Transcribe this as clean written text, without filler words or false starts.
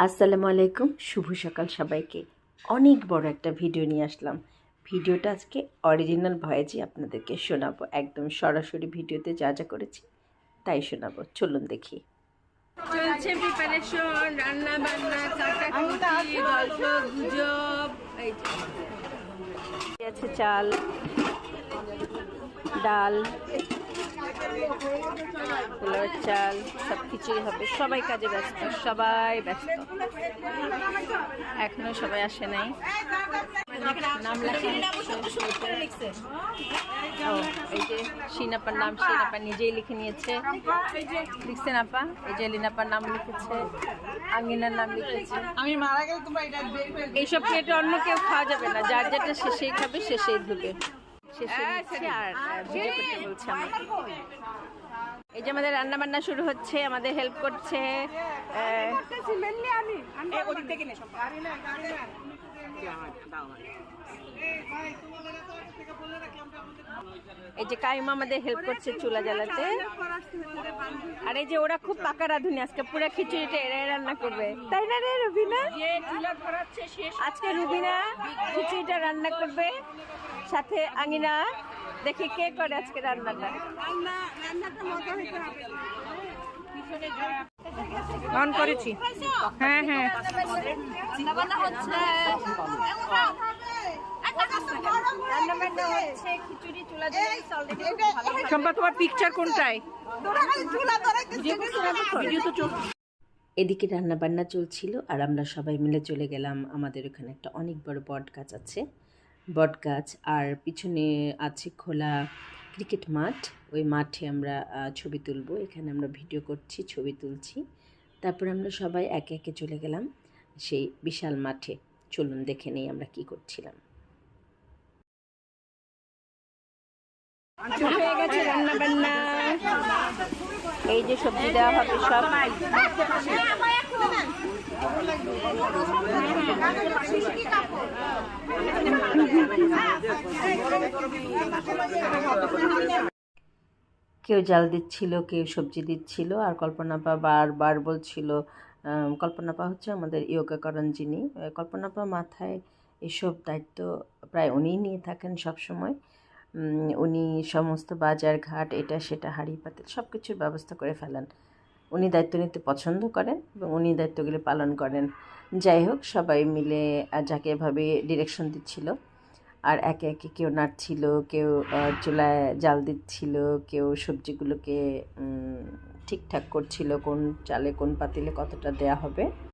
আসসালামু আলাইকুম, শুভ সকাল সবাইকে। অনেক বড় একটা ভিডিও নিয়ে আসলাম। ভিডিওটা আজকে অরিজিনাল ভয়েসই আপনাদেরকে শোনাবো, একদম সরাসরি ভিডিওতে যা যা করেছি তাই শোনাবো। চলুন দেখি। চলছে প্রিপারেশন, রান্না বান্না, কাটাকুটি, গল্প গুজব। এই আছে চাল, ডাল, পোলাওয়ের চাল, সব কিছুই হবে। সবাই কাজে ব্যস্ত, সবাই ব্যস্ত। এখনো সবাই আসে নাই। নাম লেখা ও, এই যে শিনাপার নাম শিনাপা নিজেই লিখে নিয়েছে। লিখছেন আপা, এই যে লিনাপার নাম লিখেছে, আঙ্গিনার নাম লিখেছে। আমি মারা গেলে তোমরা এটা এইসব প্লেটে অন্য কেউ খাওয়া যাবে না, যার যেটা শেষেই খাবে শেষেই ধুবে। শেষে দিচ্ছি আর ভিডিও করতে বলছে আমাকে। এই যে আমাদের রান্না বান্না শুরু হচ্ছে, আমাদের হেল্প করছে। এই যে কাইমা আমাদের হেল্প করছে চুলা জ্বালাতে। আর এই যে ওরা খুব পাকা রাঁধুনি, আজকে পুরো খিচুড়িটা এরাই রান্না করবে, তাই না রে রুবিনা? আজকে রুবিনা খিচুড়িটা রান্না করবে, সাথে আঙ্গিনা। দেখি কে করে আজকে রান্নাটা। অন করেছি। হ্যাঁ হ্যাঁ, সম্পা তোমার পিকচার কোনটায়? এদিকে রান্না বান্না চলছিল আর আমরা সবাই মিলে চলে গেলাম। আমাদের ওখানে একটা অনেক বড় বট গাছ আছে, বট গাছ, আর পিছনে আছে খোলা ক্রিকেট মাঠ। ওই মাঠে আমরা ছবি তুলবো। এখানে আমরা ভিডিও করছি, ছবি তুলছি। তারপর আমরা সবাই একে একে চলে গেলাম সেই বিশাল মাঠে। চলুন দেখে নেই আমরা কি করছিলাম। হয়ে গেছে রান্না বান্না, এই যে সবজি দেওয়া হবে সব। কেউ জাল দিচ্ছিল, কেউ সবজি দিচ্ছিল। আর কল্পনাপা বারবার বলছিল, কল্পনাপা হচ্ছে আমাদের ইয়োগা করেন যিনি, কল্পনাপা মাথায় এসব দায়িত্ব প্রায় উনিই নিয়ে থাকেন সব সময়। উনি সমস্ত বাজার ঘাট, এটা সেটা, হাঁড়ি পাতিল সব কিছুর ব্যবস্থা করে ফেলেন। উনি দায়িত্ব নিতে পছন্দ করেন এবং উনি দায়িত্বগুলি পালন করেন। যাই হোক, সবাই মিলে যাকে এভাবে ডিরেকশন দিচ্ছিল। আর একে একে কেউ নাড়ছিল, কেউ চুলায় জাল দিচ্ছিল, কেউ সবজিগুলোকে ঠিকঠাক করছিল, কোন চালে কোন পাতিলে কতটা দেয়া হবে।